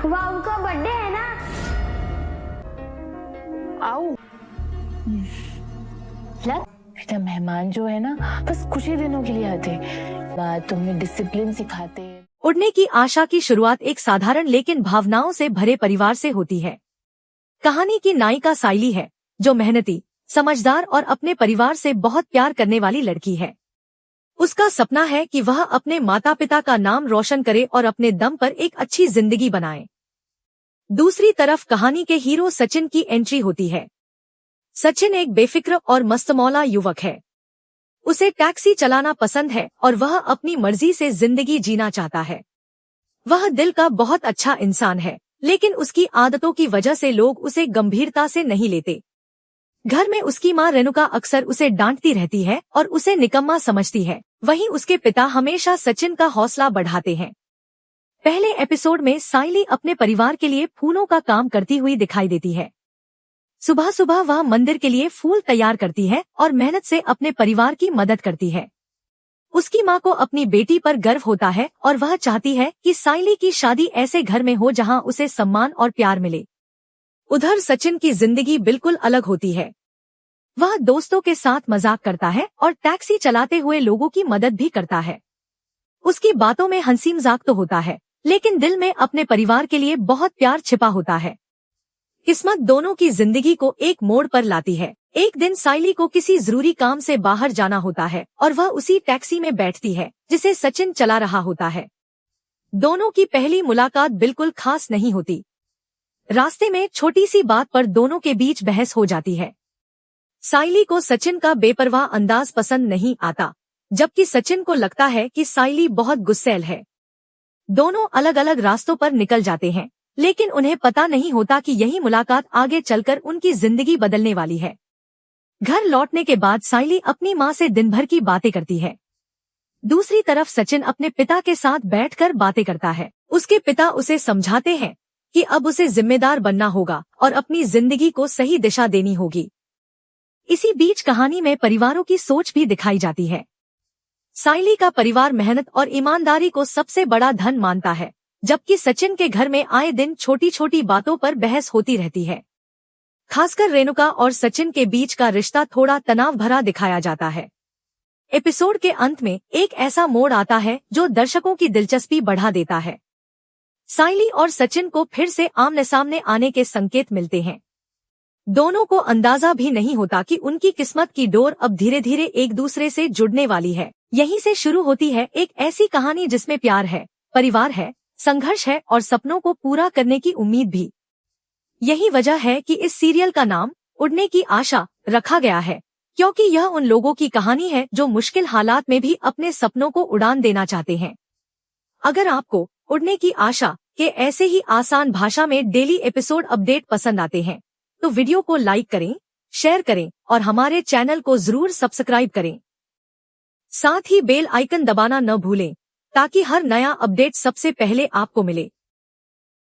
वाह, उनका बर्थडे है ना। आओ बेटा, मेहमान जो है ना बस कुछ ही दिनों के लिए आते, बात तुम्हें डिसिप्लिन सिखाते। उड़ने की आशा की शुरुआत एक साधारण लेकिन भावनाओं से भरे परिवार से होती है। कहानी की नायिका साइली है, जो मेहनती, समझदार और अपने परिवार से बहुत प्यार करने वाली लड़की है। उसका सपना है कि वह अपने माता पिता का नाम रोशन करे और अपने दम पर एक अच्छी जिंदगी बनाए। दूसरी तरफ कहानी के हीरो सचिन की एंट्री होती है। सचिन एक बेफिक्र और मस्तमौला युवक है। उसे टैक्सी चलाना पसंद है और वह अपनी मर्जी से जिंदगी जीना चाहता है। वह दिल का बहुत अच्छा इंसान है, लेकिन उसकी आदतों की वजह से लोग उसे गंभीरता से नहीं लेते। घर में उसकी माँ रेणुका अक्सर उसे डांटती रहती है और उसे निकम्मा समझती है। वहीं उसके पिता हमेशा सचिन का हौसला बढ़ाते हैं। पहले एपिसोड में साइली अपने परिवार के लिए फूलों का काम करती हुई दिखाई देती है। सुबह सुबह वह मंदिर के लिए फूल तैयार करती है और मेहनत से अपने परिवार की मदद करती है। उसकी माँ को अपनी बेटी पर गर्व होता है और वह चाहती है कि साइली की शादी ऐसे घर में हो जहाँ उसे सम्मान और प्यार मिले। उधर सचिन की जिंदगी बिल्कुल अलग होती है। वह दोस्तों के साथ मजाक करता है और टैक्सी चलाते हुए लोगों की मदद भी करता है। उसकी बातों में हंसी मजाक तो होता है, लेकिन दिल में अपने परिवार के लिए बहुत प्यार छिपा होता है। किस्मत दोनों की जिंदगी को एक मोड़ पर लाती है। एक दिन साइली को किसी जरूरी काम से बाहर जाना होता है और वह उसी टैक्सी में बैठती है जिसे सचिन चला रहा होता है। दोनों की पहली मुलाकात बिल्कुल खास नहीं होती। रास्ते में छोटी सी बात पर दोनों के बीच बहस हो जाती है। साइली को सचिन का बेपरवाह अंदाज पसंद नहीं आता, जबकि सचिन को लगता है कि साइली बहुत गुस्सैल है। दोनों अलग अलग रास्तों पर निकल जाते हैं, लेकिन उन्हें पता नहीं होता कि यही मुलाकात आगे चलकर उनकी जिंदगी बदलने वाली है। घर लौटने के बाद साइली अपनी माँ से दिन भर की बातें करती है। दूसरी तरफ सचिन अपने पिता के साथ बैठकर बातें करता है। उसके पिता उसे समझाते हैं कि अब उसे जिम्मेदार बनना होगा और अपनी जिंदगी को सही दिशा देनी होगी। इसी बीच कहानी में परिवारों की सोच भी दिखाई जाती है। साइली का परिवार मेहनत और ईमानदारी को सबसे बड़ा धन मानता है, जबकि सचिन के घर में आए दिन छोटी छोटी बातों पर बहस होती रहती है। खासकर रेणुका और सचिन के बीच का रिश्ता थोड़ा तनाव भरा दिखाया जाता है। एपिसोड के अंत में एक ऐसा मोड़ आता है जो दर्शकों की दिलचस्पी बढ़ा देता है। साइली और सचिन को फिर से आमने सामने आने के संकेत मिलते हैं। दोनों को अंदाजा भी नहीं होता कि उनकी किस्मत की डोर अब धीरे धीरे एक दूसरे से जुड़ने वाली है। यहीं से शुरू होती है एक ऐसी कहानी जिसमें प्यार है, परिवार है, संघर्ष है और सपनों को पूरा करने की उम्मीद भी। यही वजह है कि इस सीरियल का नाम उड़ने की आशा रखा गया है, क्योंकि यह उन लोगों की कहानी है जो मुश्किल हालात में भी अपने सपनों को उड़ान देना चाहते हैं। अगर आपको उड़ने की आशा के ऐसे ही आसान भाषा में डेली एपिसोड अपडेट पसंद आते हैं, तो वीडियो को लाइक करें, शेयर करें और हमारे चैनल को जरूर सब्सक्राइब करें। साथ ही बेल आइकन दबाना न भूलें, ताकि हर नया अपडेट सबसे पहले आपको मिले।